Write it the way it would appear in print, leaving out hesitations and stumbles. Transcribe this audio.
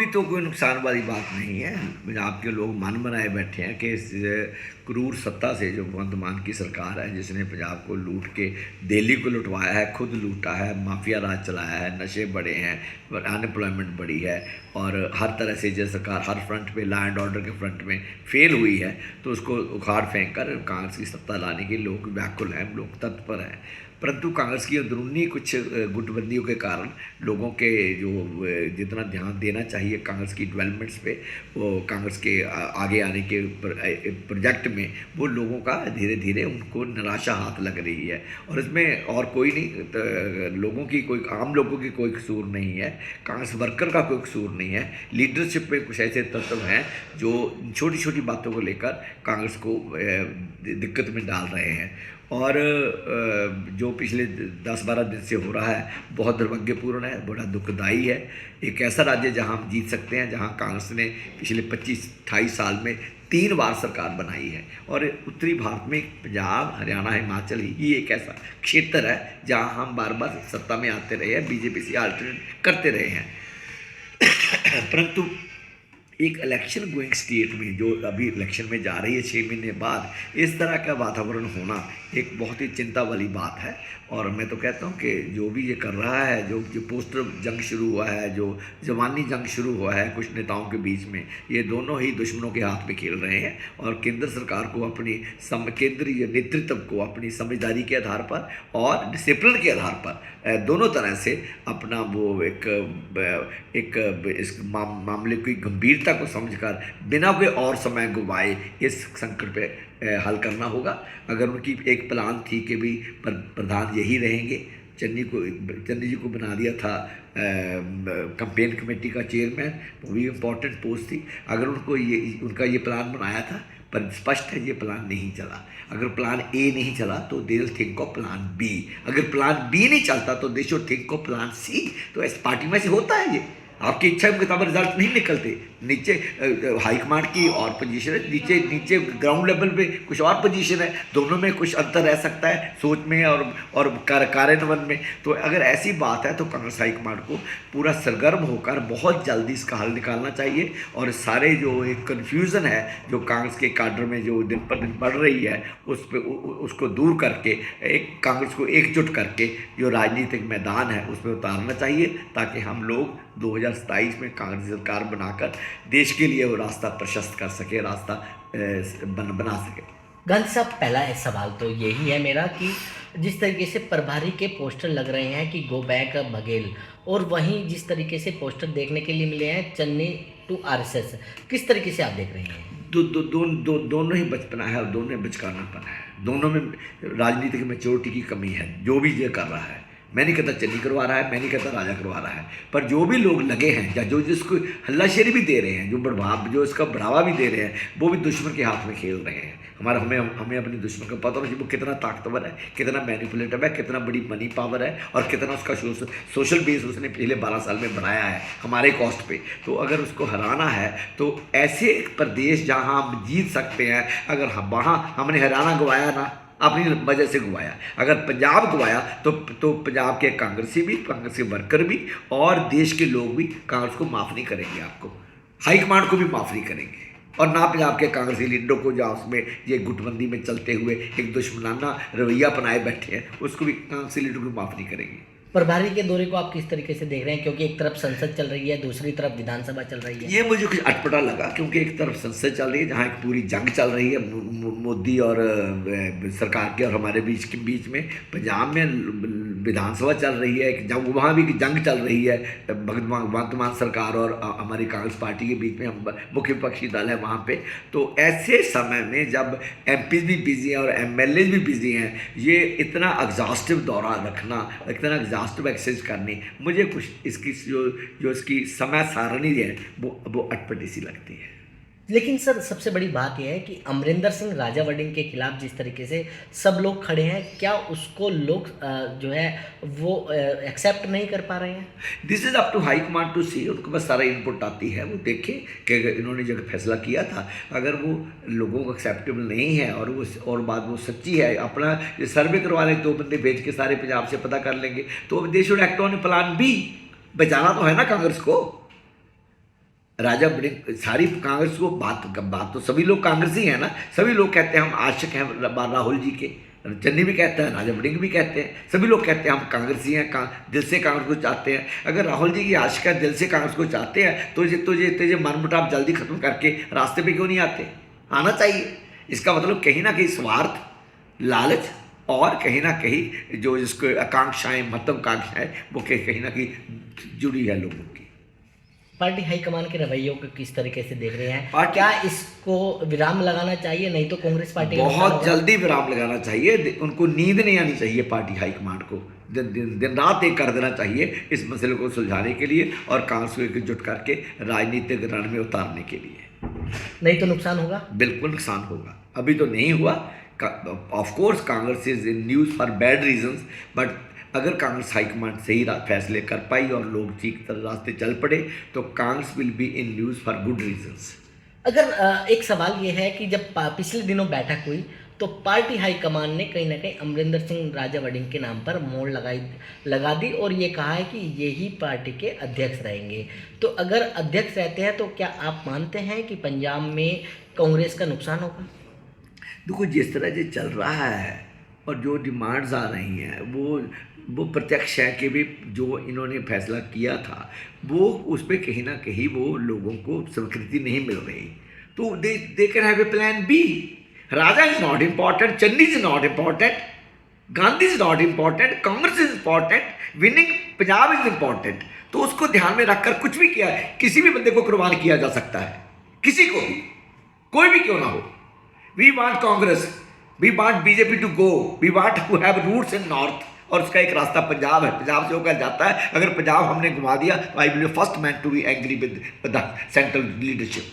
तो कोई नुकसान वाली बात नहीं है। पंजाब के लोग मन बनाए बैठे हैं कि इस क्रूर सत्ता से, जो भगवंत मान की सरकार है, जिसने पंजाब को लूट के दिल्ली को लुटवाया है, खुद लूटा है, माफिया राज चलाया है, नशे बढ़े हैं, अनएम्प्लॉयमेंट बढ़ी है, और हर तरह से जो सरकार हर फ्रंट पे, लॉ एंड ऑर्डर के फ्रंट में फेल हुई है, तो उसको उखाड़ फेंक कर कांग्रेस की सत्ता लाने के लोग व्याकुल हैं, लोग तत्पर हैं। परंतु कांग्रेस की अंदरूनी कुछ गुटबंदियों के कारण लोगों के जो जितना ध्यान देना चाहिए कांग्रेस की डेवलपमेंट्स पे, वो कांग्रेस के आगे आने के प्रोजेक्ट में, वो लोगों का धीरे धीरे उनको निराशा हाथ लग रही है। और इसमें और कोई नहीं, लोगों की कोई, आम लोगों की कोई कसूर नहीं है, कांग्रेस वर्कर का कोई कसूर नहीं है। लीडरशिप में कुछ ऐसे तत्व हैं जो छोटी छोटी बातों को लेकर कांग्रेस को दिक्कत में डाल रहे हैं। और जो पिछले 10-12 दिन से हो रहा है, बहुत दुर्भाग्यपूर्ण है, बड़ा दुखदाई है। एक ऐसा राज्य जहां हम जीत सकते हैं, जहां कांग्रेस ने पिछले 25-28 साल में 3 बार सरकार बनाई है, और उत्तरी भारत में पंजाब, हरियाणा, हिमाचल ही एक ऐसा क्षेत्र है जहां हम बार बार सत्ता में आते रहे हैं, बीजेपी से अल्टरनेट करते रहे हैं। परंतु एक इलेक्शन गोइंग स्टेट में, जो अभी इलेक्शन में जा रही है 6 महीने बाद, इस तरह का वातावरण होना एक बहुत ही चिंता वाली बात है। और मैं तो कहता हूँ कि जो भी ये कर रहा है, जो पोस्टर जंग शुरू हुआ है, जो जवानी जंग शुरू हुआ है कुछ नेताओं के बीच में, ये दोनों ही दुश्मनों के हाथ में खेल रहे हैं। और केंद्र सरकार को अपनी केंद्रीय नेतृत्व को अपनी समझदारी के आधार पर और डिसिप्लिन के आधार पर दोनों तरह से अपना वो इस मामले की गंभीरता को समझकर बिना कोई और समय गंवाए इस संकट पे हल करना होगा। अगर उनकी एक प्लान थी कि भी प्रधान यही रहेंगे, चन्नी जी को बना दिया था कैंपेन कमेटी का चेयरमैन, वो भी इम्पोर्टेंट पोस्ट थी। अगर उनका ये प्लान बनाया था, पर स्पष्ट है ये प्लान नहीं चला। अगर प्लान ए नहीं चला तो they will think of plan B. अगर प्लान बी नहीं चलता तो they should think of plan C. तो इस पार्टी में से होता है ये, आपकी इच्छा के मुताबिक रिजल्ट नहीं निकलते। नीचे हाईकमांड की और पोजीशन है, नीचे ग्राउंड लेवल पे कुछ और पोजीशन है, दोनों में कुछ अंतर रह सकता है सोच में और कार्यान्वयन में। तो अगर ऐसी बात है तो कांग्रेस हाईकमांड को पूरा सरगर्म होकर बहुत जल्दी इसका हल निकालना चाहिए। और सारे जो एक कन्फ्यूज़न है जो कांग्रेस के काडर में जो दिन पर दिन बढ़ रही है, उसको दूर करके कांग्रेस को एकजुट करके जो राजनीतिक मैदान है उसमें उतारना चाहिए, ताकि हम लोग 2027 में कांग्रेस सरकार बनाकर देश के लिए वो रास्ता प्रशस्त कर सके, रास्ता बना सके। गांधी साहब, पहला सवाल तो यही है मेरा कि जिस तरीके से प्रभारी के पोस्टर लग रहे हैं कि गो बैक बघेल, और वहीं जिस तरीके से पोस्टर देखने के लिए मिले हैं चन्नी टू आरएसएस, किस तरीके से आप देख रहे हैं? दोनों ही बचपना है और दोनों ही बचकानापन है, दोनों में राजनीतिक मैच्योरिटी की कमी है। जो भी ये कर रहा है, मैं नहीं कहता चन्नी करवा रहा है, मैं नहीं कहता राजा करवा रहा है, पर जो भी लोग लगे हैं या जो जिसको हल्लाशेरी भी दे रहे हैं, जो इसका बढ़ावा भी दे रहे हैं, वो भी दुश्मन के हाथ में खेल रहे हैं। हमें अपने दुश्मन का पता होना चाहिए वो कितना ताकतवर है, कितना मैनिपुलेटिव है, कितना बड़ी मनी पावर है, और कितना उसका सोशल बेस उसने पिछले 12 साल में बनाया है हमारे कॉस्ट पे। तो अगर उसको हराना है तो ऐसे एक प्रदेश जहाँ हम जीत सकते हैं, अगर वहाँ हमने हरियाणा गवाया ना, अपनी वजह से गवाया, अगर पंजाब गवाया तो पंजाब के कांग्रेसी भी, कांग्रेस के वर्कर भी और देश के लोग भी कांग्रेस को माफ़ नहीं करेंगे, आपको हाईकमांड को भी माफ़ नहीं करेंगे, और ना पंजाब के कांग्रेसी लीडरों को जो उसमें ये गुटबंदी में चलते हुए एक दुश्मनाना रवैया अपनाए बैठे हैं, उसको भी कांग्रेसी लीडरों को माफ़ नहीं करेंगे। प्रभारी के दौरे को आप किस तरीके से देख रहे हैं, क्योंकि एक तरफ संसद चल रही है, दूसरी तरफ विधानसभा चल रही है? ये मुझे कुछ अटपटा लगा, क्योंकि एक तरफ संसद चल रही है जहाँ एक पूरी जंग चल रही है मोदी और सरकार के और हमारे बीच में, पंजाब में विधानसभा चल रही है, जब वहाँ भी जंग चल रही है भगवंत मान सरकार और हमारी कांग्रेस पार्टी के बीच में, हम मुख्य विपक्षी दल है वहाँ पे। तो ऐसे समय में जब एमपी भी बिजी हैं और एमएलए भी बिजी हैं, ये इतना एग्जॉस्टिव दौरा रखना, इतना एग्जॉस्टिव एक्सरसाइज करनी, मुझे कुछ इसकी जो इसकी समय सारणी है वो अटपटी सी लगती है। लेकिन सर, सबसे बड़ी बात यह है कि अमरिंदर सिंह राजावड़िंग के खिलाफ जिस तरीके से सब लोग खड़े हैं, क्या उसको लोग जो है वो एक्सेप्ट नहीं कर पा रहे हैं? This is up to high command to see. उनको बस सारा इनपुट आती है, वो देखें कि इन्होंने जो फैसला किया था, अगर वो लोगों को एक्सेप्टेबल नहीं है और बात वो सच्ची है, अपना सर्वे करवा लें, 2 बंदे भेज के सारे पंजाब से पता कर लेंगे, तो they should act on plan B. बचाना तो है ना कांग्रेस को। राजा वड़िंग सारी कांग्रेस को बात तो सभी लोग कांग्रेसी हैं ना, सभी लोग कहते हैं हम आशिक हैं राहुल जी के। चन्नी भी कहता है, राजा वड़िंग भी कहते हैं, सभी लोग कहते हैं हम कांग्रेसी हैं, दिल से कांग्रेस को चाहते हैं। अगर राहुल जी की आशिक है, दिल से कांग्रेस को चाहते हैं, तो ये मनमुटाव जल्दी खत्म करके रास्ते पे क्यों नहीं आते? आना चाहिए। इसका मतलब कहीं ना कहीं स्वार्थ, लालच और कहीं ना कहीं जो जिसको आकांक्षाएं, महत्वाकांक्षाएं, वो कहीं ना कहीं जुड़ी है लोगों की। पार्टी हाईकमान के रवैयों को किस तरीके से देख रहे हैं? पार्टी- क्या इसको विराम लगाना चाहिए, नहीं तो कांग्रेस पार्टी का नुकसान बहुत होगा? जल्दी विराम लगाना चाहिए। उनको नींद नहीं आनी चाहिए पार्टी हाईकमांड को, दिन रात एक कर देना चाहिए इस मसले को सुलझाने के लिए और कांग्रेस को एकजुट करके राजनीतिक रण में उतारने के लिए। नहीं तो नुकसान होगा। बिल्कुल नुकसान होगा। अभी तो नहीं हुआ। Of course Congress is in news for bad reasons, but अगर कांग्रेस हाईकमांड सही फैसले कर पाई और लोग ठीक तरह रास्ते चल पड़े तो Congress will be in news for good reasons. अगर एक सवाल ये है कि जब पिछले दिनों बैठक हुई तो पार्टी हाईकमान ने कहीं ना कहीं अमरिंदर सिंह राजा वड़िंग के नाम पर मोहर लगा दी और ये कहा है कि यही पार्टी के अध्यक्ष रहेंगे। तो अगर अध्यक्ष रहते हैं तो क्या आप मानते हैं कि पंजाब में कांग्रेस का नुकसान होगा? देखो, जिस तरह से चल रहा है और जो डिमांड्स आ रही हैं वो प्रत्यक्ष है कि भी जो इन्होंने फैसला किया था वो उस पर कहीं ना कहीं वो लोगों को स्वीकृति नहीं मिल रही। तो they can have a plan B. Raja is not important, Channi is not important, Gandhi is not important, Congress is important, winning Punjab is important. तो उसको ध्यान में रखकर कुछ भी किया, किसी भी बंदे को कुर्बान किया जा सकता है, किसी को भी, कोई भी क्यों ना हो। We want Congress, we want BJP to go, we want to have roots in north, और उसका एक रास्ता पंजाब है, पंजाब से होकर जाता है। अगर पंजाब हमने घुमा दिया तो I will be first man to be angry with the central leadership.